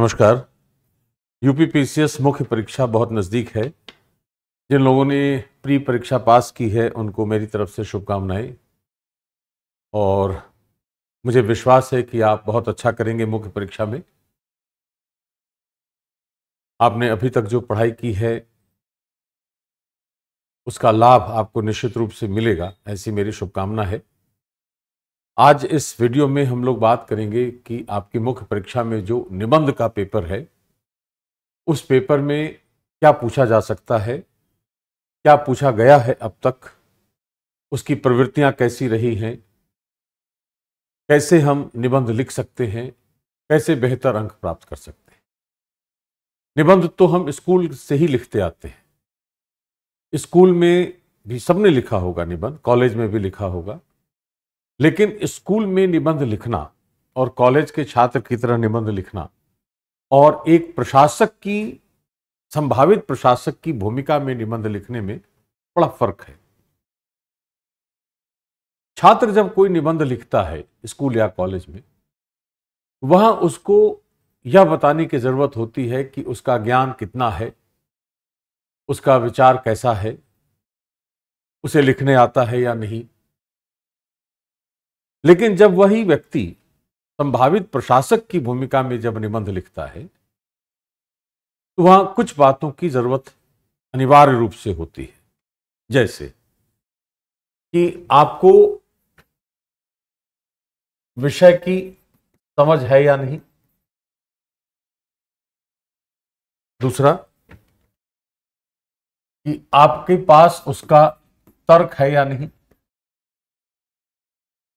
नमस्कार। यूपीपीसीएस मुख्य परीक्षा बहुत नज़दीक है। जिन लोगों ने प्री परीक्षा पास की है उनको मेरी तरफ से शुभकामनाएं, और मुझे विश्वास है कि आप बहुत अच्छा करेंगे मुख्य परीक्षा में। आपने अभी तक जो पढ़ाई की है उसका लाभ आपको निश्चित रूप से मिलेगा, ऐसी मेरी शुभकामना है। आज इस वीडियो में हम लोग बात करेंगे कि आपकी मुख्य परीक्षा में जो निबंध का पेपर है उस पेपर में क्या पूछा जा सकता है, क्या पूछा गया है अब तक, उसकी प्रवृत्तियां कैसी रही हैं, कैसे हम निबंध लिख सकते हैं, कैसे बेहतर अंक प्राप्त कर सकते हैं। निबंध तो हम स्कूल से ही लिखते आते हैं। स्कूल में भी सबने लिखा होगा निबंध, कॉलेज में भी लिखा होगा, लेकिन स्कूल में निबंध लिखना और कॉलेज के छात्र की तरह निबंध लिखना और एक प्रशासक की, संभावित प्रशासक की भूमिका में निबंध लिखने में बड़ा फर्क है। छात्र जब कोई निबंध लिखता है स्कूल या कॉलेज में, वहां उसको यह बताने की जरूरत होती है कि उसका ज्ञान कितना है, उसका विचार कैसा है, उसे लिखने आता है या नहीं। लेकिन जब वही व्यक्ति संभावित प्रशासक की भूमिका में जब निबंध लिखता है तो वहां कुछ बातों की जरूरत अनिवार्य रूप से होती है। जैसे कि आपको विषय की समझ है या नहीं, दूसरा कि आपके पास उसका तर्क है या नहीं,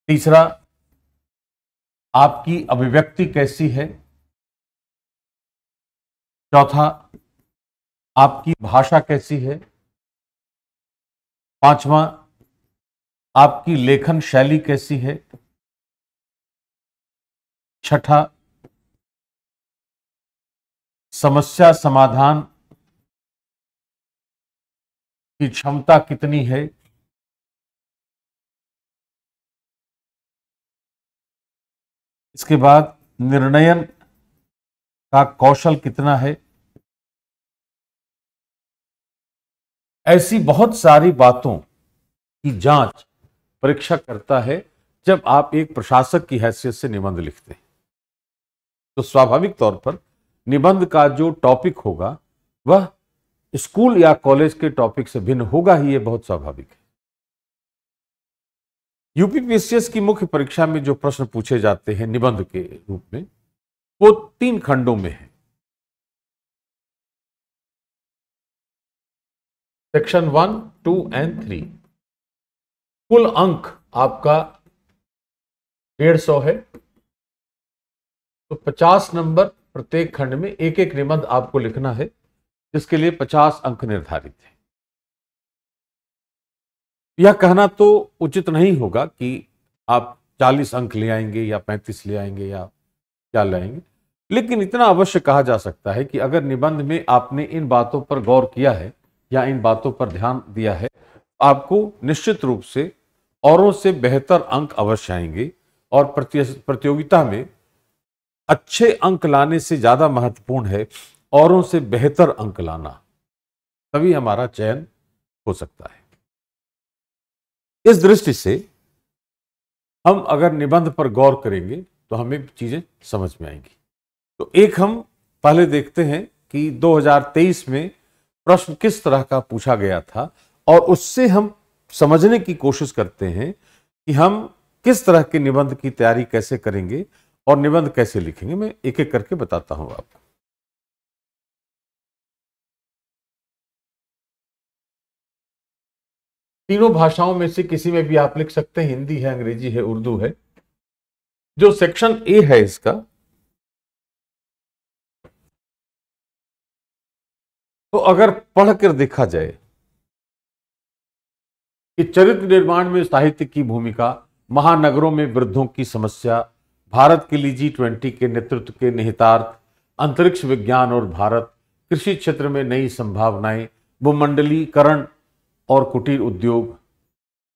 तीसरा आपकी अभिव्यक्ति कैसी है, चौथा आपकी भाषा कैसी है, पांचवा आपकी लेखन शैली कैसी है, छठा समस्या समाधान की क्षमता कितनी है, इसके बाद निर्णयन का कौशल कितना है। ऐसी बहुत सारी बातों की जांच परीक्षक करता है जब आप एक प्रशासक की हैसियत से निबंध लिखते हैं। तो स्वाभाविक तौर पर निबंध का जो टॉपिक होगा वह स्कूल या कॉलेज के टॉपिक से भिन्न होगा ही, ये बहुत स्वाभाविक है। यूपीपीसीएस की मुख्य परीक्षा में जो प्रश्न पूछे जाते हैं निबंध के रूप में, वो 3 खंडों में है। Section 1, 2 and 3। कुल अंक आपका 150 है, तो 50 नंबर प्रत्येक खंड में एक एक निबंध आपको लिखना है, जिसके लिए 50 अंक निर्धारित है। यह कहना तो उचित नहीं होगा कि आप 40 अंक ले आएंगे या 35 ले आएंगे या क्या लाएंगे, लेकिन इतना अवश्य कहा जा सकता है कि अगर निबंध में आपने इन बातों पर गौर किया है या इन बातों पर ध्यान दिया है, आपको निश्चित रूप से औरों से बेहतर अंक अवश्य आएंगे। और प्रतियोगिता में अच्छे अंक लाने से ज्यादा महत्वपूर्ण है औरों से बेहतर अंक लाना, तभी हमारा चयन हो सकता है। इस दृष्टि से हम अगर निबंध पर गौर करेंगे तो हमें चीजें समझ में आएंगी। तो एक हम पहले देखते हैं कि 2023 में प्रश्न किस तरह का पूछा गया था, और उससे हम समझने की कोशिश करते हैं कि हम किस तरह के निबंध की तैयारी कैसे करेंगे और निबंध कैसे लिखेंगे। मैं एक एक करके बताता हूं आपको। तीनों भाषाओं में से किसी में भी आप लिख सकते हैं, हिंदी है, अंग्रेजी है, उर्दू है। जो सेक्शन ए है इसका, तो अगर पढ़कर देखा जाए कि चरित्र निर्माण में साहित्य की भूमिका, महानगरों में वृद्धों की समस्या, भारत के लिए G20 के नेतृत्व के निहितार्थ, अंतरिक्ष विज्ञान और भारत, कृषि क्षेत्र में नई संभावनाएं, भूमंडलीकरण और कुटीर उद्योग,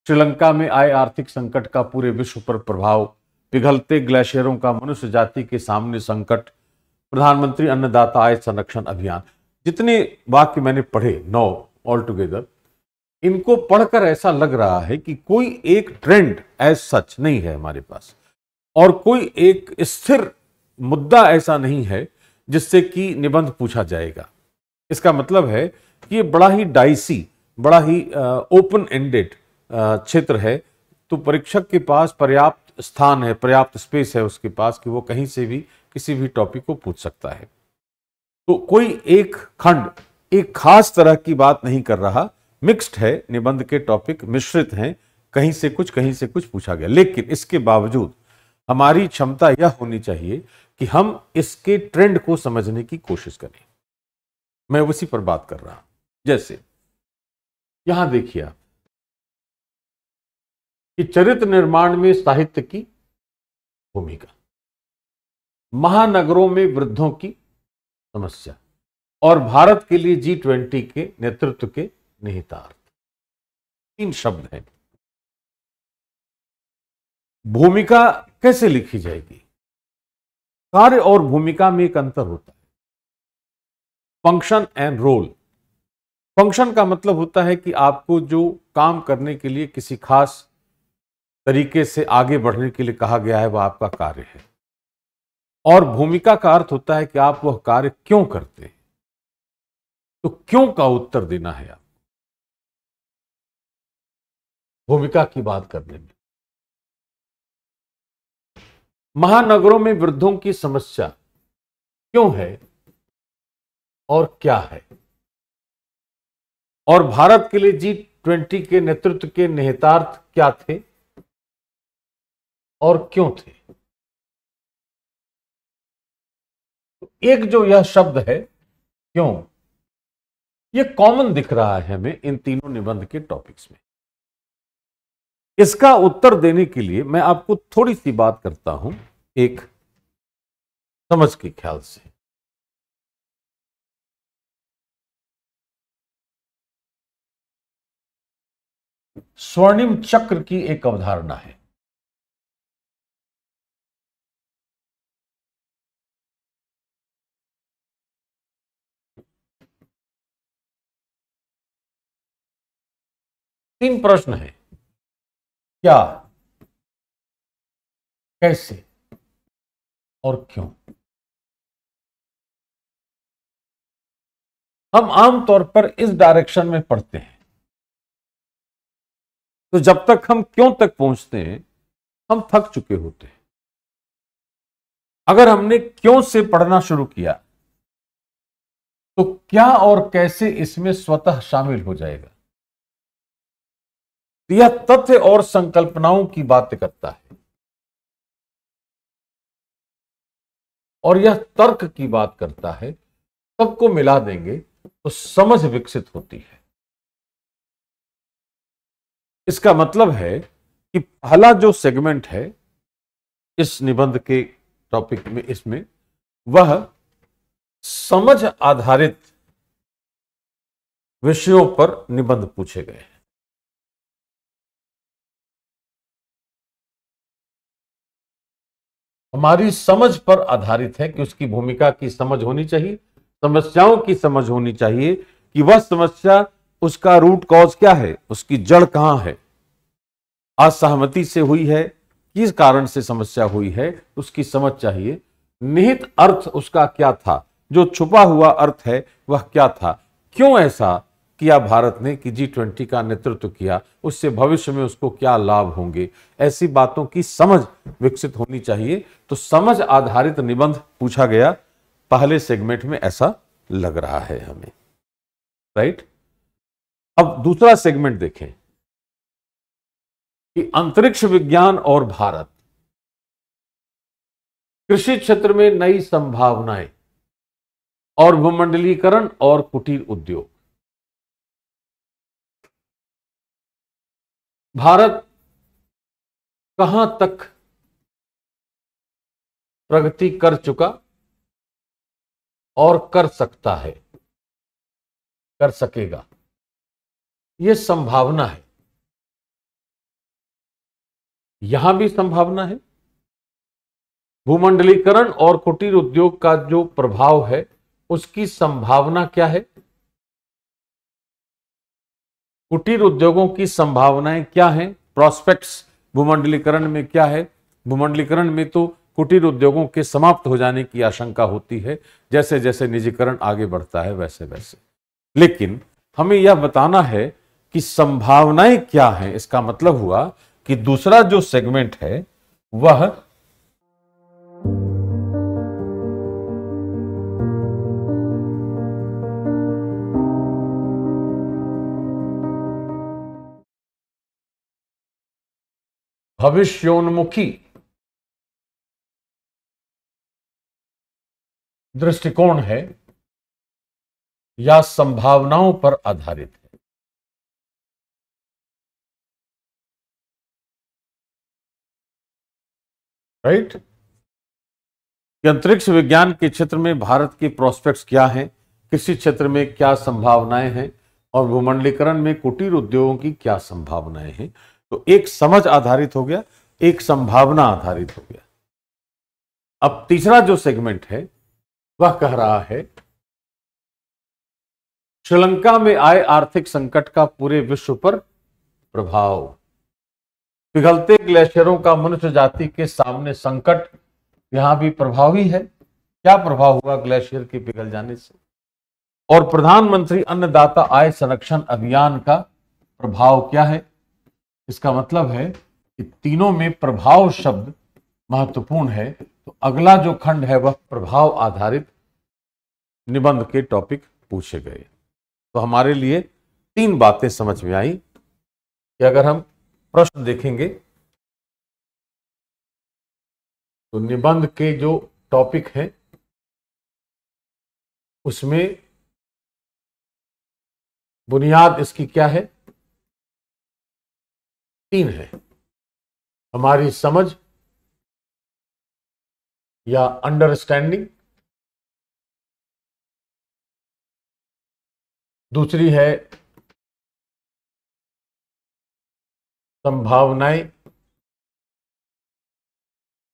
श्रीलंका में आए आर्थिक संकट का पूरे विश्व पर प्रभाव, पिघलते ग्लेशियरों का मनुष्य जाति के सामने संकट, प्रधानमंत्री अन्नदाता आय संरक्षण अभियान, जितने वाक्य मैंने पढ़े 9 ऑल टुगेदर, इनको पढ़कर ऐसा लग रहा है कि कोई एक ट्रेंड एज सच नहीं है हमारे पास, और कोई एक स्थिर मुद्दा ऐसा नहीं है जिससे कि निबंध पूछा जाएगा। इसका मतलब है कि ये बड़ा ही डाइसी, बड़ा ही ओपन एंडेड क्षेत्र है। तो परीक्षक के पास पर्याप्त स्थान है, पर्याप्त स्पेस है उसके पास कि वो कहीं से भी किसी भी टॉपिक को पूछ सकता है। तो कोई एक खंड एक खास तरह की बात नहीं कर रहा, मिक्स्ड है, निबंध के टॉपिक मिश्रित हैं, कहीं से कुछ पूछा गया। लेकिन इसके बावजूद हमारी क्षमता यह होनी चाहिए कि हम इसके ट्रेंड को समझने की कोशिश करें। मैं उसी पर बात कर रहा हूं। जैसे यहां देखिए आप कि चरित्र निर्माण में साहित्य की भूमिका, महानगरों में वृद्धों की समस्या, और भारत के लिए G20 के नेतृत्व के निहितार्थ। 3 शब्द हैं। भूमिका कैसे लिखी जाएगी? कार्य और भूमिका में एक अंतर होता है, फंक्शन एंड रोल। फंक्शन का मतलब होता है कि आपको जो काम करने के लिए किसी खास तरीके से आगे बढ़ने के लिए कहा गया है वह आपका कार्य है, और भूमिका का अर्थ होता है कि आप वह कार्य क्यों करते हैं। तो क्यों का उत्तर देना है आप भूमिका की बात करने में। महानगरों में वृद्धों की समस्या क्यों है और क्या है, और भारत के लिए G20 के नेतृत्व के निहितार्थ क्या थे और क्यों थे। तो एक जो यह शब्द है क्यों, यह कॉमन दिख रहा है हमें इन तीनों निबंध के टॉपिक्स में। इसका उत्तर देने के लिए मैं आपको थोड़ी सी बात करता हूं एक समझ के ख्याल से। स्वर्णिम चक्र की एक अवधारणा है। तीन प्रश्न है, क्या, कैसे और क्यों। हम आमतौर पर इस डायरेक्शन में पढ़ते हैं, तो जब तक हम क्यों तक पहुंचते हैं हम थक चुके होते हैं। अगर हमने क्यों से पढ़ना शुरू किया तो क्या और कैसे इसमें स्वतः शामिल हो जाएगा। यह तथ्य और संकल्पनाओं की बात करता है, और यह तर्क की बात करता है। सबको मिला देंगे तो समझ विकसित होती है। इसका मतलब है कि पहला जो सेगमेंट है इस निबंध के टॉपिक में, इसमें वह समझ आधारित विषयों पर निबंध पूछे गए हैं। हमारी समझ पर आधारित है कि उसकी भूमिका की समझ होनी चाहिए, समस्याओं की समझ होनी चाहिए कि वह समस्या, उसका रूट कॉज क्या है, उसकी जड़ कहां है, असहमति से हुई है, किस कारण से समस्या हुई है, उसकी समझ चाहिए। निहित अर्थ उसका क्या था, जो छुपा हुआ अर्थ है वह क्या था, क्यों ऐसा किया भारत ने कि G20 का नेतृत्व किया, उससे भविष्य में उसको क्या लाभ होंगे, ऐसी बातों की समझ विकसित होनी चाहिए। तो समझ आधारित निबंध पूछा गया पहले सेगमेंट में, ऐसा लग रहा है हमें, राइट। अब दूसरा सेगमेंट देखें कि अंतरिक्ष विज्ञान और भारत, कृषि क्षेत्र में नई संभावनाएं, और भूमंडलीकरण और कुटीर उद्योग। भारत कहां तक प्रगति कर चुका और कर सकता है, कर सकेगा, यह संभावना है। यहां भी संभावना है भूमंडलीकरण और कुटीर उद्योग का जो प्रभाव है उसकी संभावना क्या है? कुटीर उद्योगों की संभावनाएं क्या हैं? प्रोस्पेक्ट्स भूमंडलीकरण में क्या है? भूमंडलीकरण में तो कुटीर उद्योगों के समाप्त हो जाने की आशंका होती है, जैसे जैसे निजीकरण आगे बढ़ता है वैसे वैसे। लेकिन हमें यह बताना है कि संभावनाएं क्या हैं। इसका मतलब हुआ कि दूसरा जो सेगमेंट है वह भविष्योन्मुखी दृष्टिकोण है या संभावनाओं पर आधारित है। राइट? अंतरिक्ष विज्ञान के क्षेत्र में भारत के प्रोस्पेक्ट्स क्या हैं, कृषि क्षेत्र में क्या संभावनाएं हैं और भूमंडलीकरण में कुटीर उद्योगों की क्या संभावनाएं हैं। तो एक समझ आधारित हो गया, एक संभावना आधारित हो गया। अब तीसरा जो सेगमेंट है वह कह रहा है श्रीलंका में आए आर्थिक संकट का पूरे विश्व पर प्रभाव। पिघलते ग्लेशियरों का मनुष्य जाति के सामने संकट यहां भी प्रभावी है। क्या प्रभाव हुआ ग्लेशियर के पिघल जाने से? और प्रधानमंत्री अन्नदाता आय संरक्षण अभियान का प्रभाव क्या है? इसका मतलब है कि तीनों में प्रभाव शब्द महत्वपूर्ण है। तो अगला जो खंड है वह प्रभाव आधारित निबंध के टॉपिक पूछे गए। तो हमारे लिए तीन बातें समझ में आई कि अगर हम प्रश्न देखेंगे तो निबंध के जो टॉपिक हैं उसमें बुनियाद इसकी क्या है? तीन है। हमारी समझ या अंडरस्टैंडिंग, दूसरी है संभावनाएं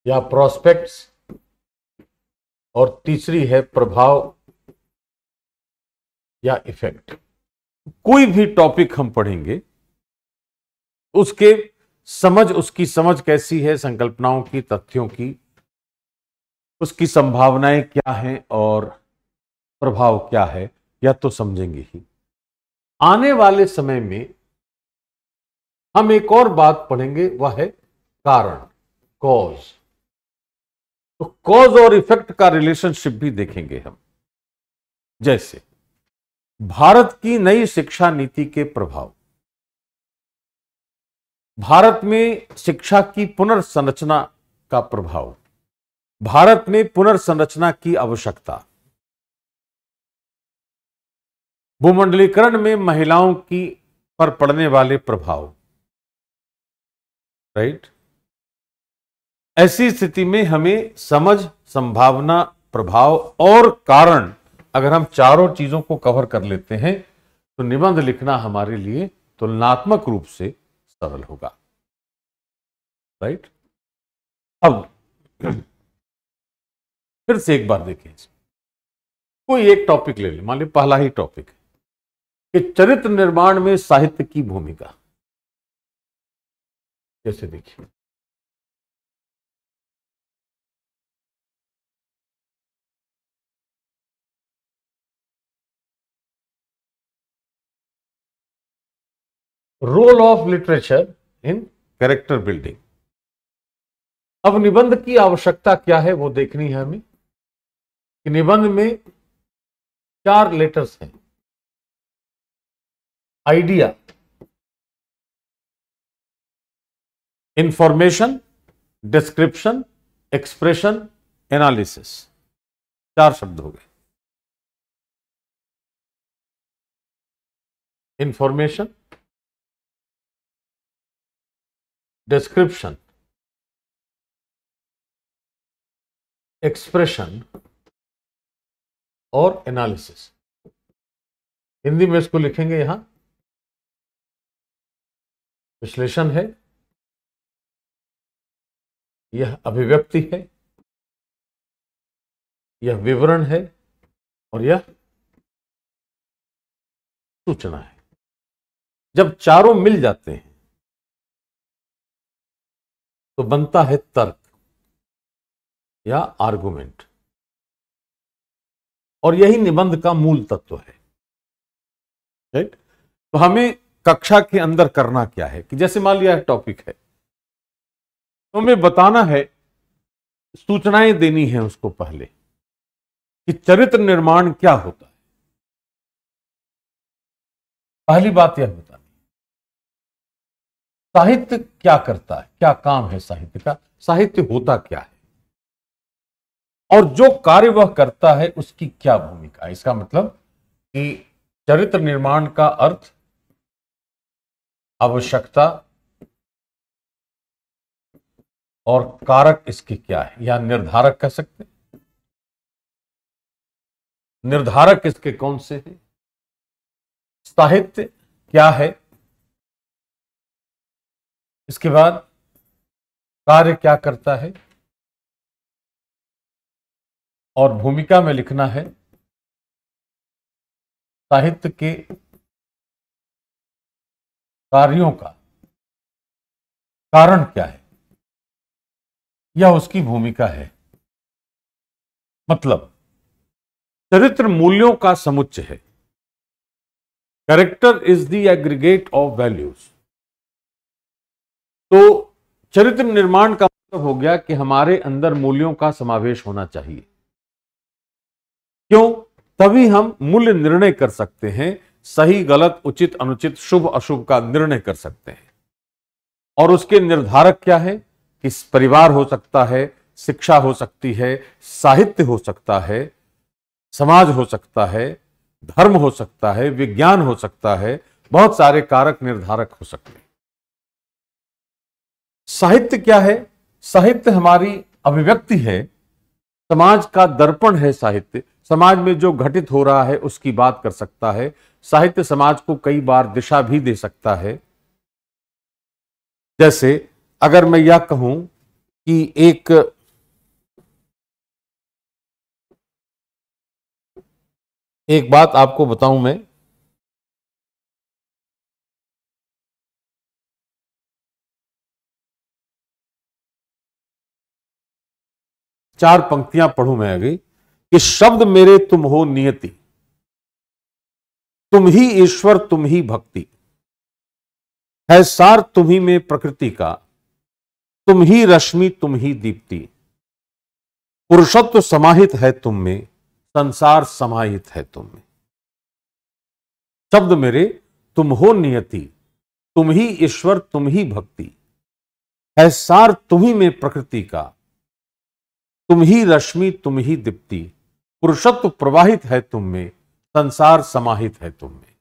या प्रोस्पेक्ट्स, और तीसरी है प्रभाव या इफेक्ट। कोई भी टॉपिक हम पढ़ेंगे उसके उसकी समझ कैसी है, संकल्पनाओं की, तथ्यों की, उसकी संभावनाएं क्या हैं और प्रभाव क्या है, या तो समझेंगे ही। आने वाले समय में हम एक और बात पढ़ेंगे, वह है कारण, कॉज। तो कॉज और इफेक्ट का रिलेशनशिप भी देखेंगे हम। जैसे भारत की नई शिक्षा नीति के प्रभाव, भारत में शिक्षा की पुनर्संरचना का प्रभाव, भारत में पुनर्संरचना की आवश्यकता, भूमंडलीकरण में महिलाओं की पर पड़ने वाले प्रभाव। राइट? ऐसी स्थिति में हमें समझ, संभावना, प्रभाव और कारण, अगर हम चारों चीजों को कवर कर लेते हैं तो निबंध लिखना हमारे लिए तुलनात्मक रूप से सरल होगा। राइट? अब फिर से एक बार देखें, कोई एक टॉपिक ले लें। मान लीजिए पहला ही टॉपिक है कि चरित्र निर्माण में साहित्य की भूमिका। जैसे देखिए, role of literature in character building. अब निबंध की आवश्यकता क्या है वो देखनी है हमें कि निबंध में 4 लेटर्स हैं। Idea, information, description, expression, analysis. 4 शब्द हो गए। इंफॉर्मेशन, डिस्क्रिप्शन, एक्सप्रेशन और एनालिसिस। हिंदी में इसको लिखेंगे यहां, विश्लेषण है, यह अभिव्यक्ति है, यह विवरण है और यह सूचना है। जब चारों मिल जाते हैं तो बनता है तर्क या आर्गुमेंट, और यही निबंध का मूल तत्व है। राइट? तो हमें कक्षा के अंदर करना क्या है कि जैसे मान लिया टॉपिक है तो हमें बताना है, सूचनाएं देनी है उसको पहले कि चरित्र निर्माण क्या होता है। पहली बात यह बतानी, साहित्य क्या करता है, क्या काम है साहित्य का, साहित्य होता क्या है, और जो कार्य वह करता है उसकी क्या भूमिका है। इसका मतलब कि चरित्र निर्माण का अर्थ, आवश्यकता और कारक इसके क्या है, या निर्धारक कह सकते हैं। निर्धारक इसके कौन से हैं, साहित्य क्या है, इसके बाद कार्य क्या करता है, और भूमिका में लिखना है साहित्य के कार्यों का कारण क्या है, यह उसकी भूमिका है। मतलब चरित्र मूल्यों का समुच्चय है। Character is the aggregate of values. तो चरित्र निर्माण का मतलब हो गया कि हमारे अंदर मूल्यों का समावेश होना चाहिए। क्यों? तभी हम मूल्य निर्णय कर सकते हैं, सही गलत उचित अनुचित शुभ अशुभ का निर्णय कर सकते हैं। और उसके निर्धारक क्या है कि परिवार हो सकता है, शिक्षा हो सकती है, साहित्य हो सकता है, समाज हो सकता है, धर्म हो सकता है, विज्ञान हो सकता है, बहुत सारे कारक निर्धारक हो सकते हैं। साहित्य क्या है? साहित्य हमारी अभिव्यक्ति है, समाज का दर्पण है। साहित्य समाज में जो घटित हो रहा है उसकी बात कर सकता है। साहित्य समाज को कई बार दिशा भी दे सकता है। जैसे अगर मैं यह कहूं कि एक बात आपको बताऊं मैं, चार पंक्तियां पढ़ूं मैं अभी कि शब्द मेरे तुम हो नियति, तुम ही ईश्वर तुम ही भक्ति, है सार तुम ही में प्रकृति का, तुम ही रश्मि तुम ही दीप्ति, पुरुषत्व समाहित है तुम में, संसार समाहित है तुम में। शब्द मेरे तुम हो नियति, तुम ही ईश्वर तुम ही भक्ति, है सार तुम ही में प्रकृति का, तुम ही रश्मि तुम ही दीप्ति, पुरुषत्व प्रवाहित है तुम में, संसार समाहित है तुम में।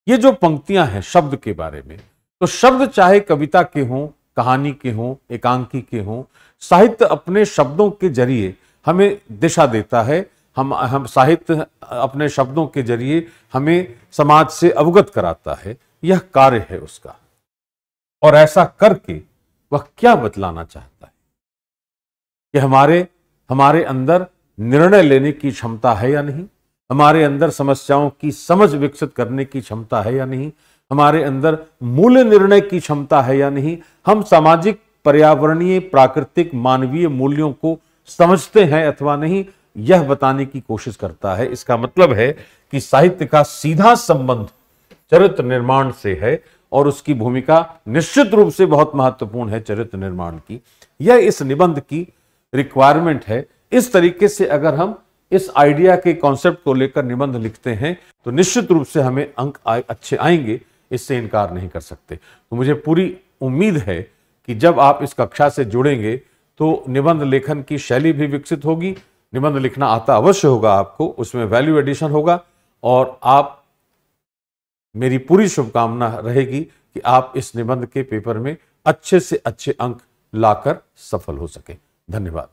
ये जो पंक्तियां हैं शब्द के बारे में, तो शब्द चाहे कविता के हों, कहानी के हों, एकांकी के हों, साहित्य अपने शब्दों के जरिए हमें दिशा देता है। हम साहित्य अपने शब्दों के जरिए हमें समाज से अवगत कराता है। यह कार्य है उसका। और ऐसा करके वह क्या बतलाना चाहता है कि हमारे अंदर निर्णय लेने की क्षमता है या नहीं, हमारे अंदर समस्याओं की समझ विकसित करने की क्षमता है या नहीं, हमारे अंदर मूल्य निर्णय की क्षमता है या नहीं, हम सामाजिक पर्यावरणीय प्राकृतिक मानवीय मूल्यों को समझते हैं अथवा नहीं, यह बताने की कोशिश करता है। इसका मतलब है कि साहित्य का सीधा संबंध चरित्र निर्माण से है और उसकी भूमिका निश्चित रूप से बहुत महत्वपूर्ण है चरित्र निर्माण की। यह इस निबंध की रिक्वायरमेंट है। इस तरीके से अगर हम इस आइडिया के कॉन्सेप्ट को लेकर निबंध लिखते हैं तो निश्चित रूप से हमें अंक अच्छे आएंगे, इससे इनकार नहीं कर सकते। तो मुझे पूरी उम्मीद है कि जब आप इस कक्षा से जुड़ेंगे तो निबंध लेखन की शैली भी विकसित होगी, निबंध लिखना आता अवश्य होगा आपको, उसमें वैल्यू एडिशन होगा, और आप मेरी पूरी शुभकामना रहेगी कि आप इस निबंध के पेपर में अच्छे से अच्छे अंक लाकर सफल हो सकें। धन्यवाद।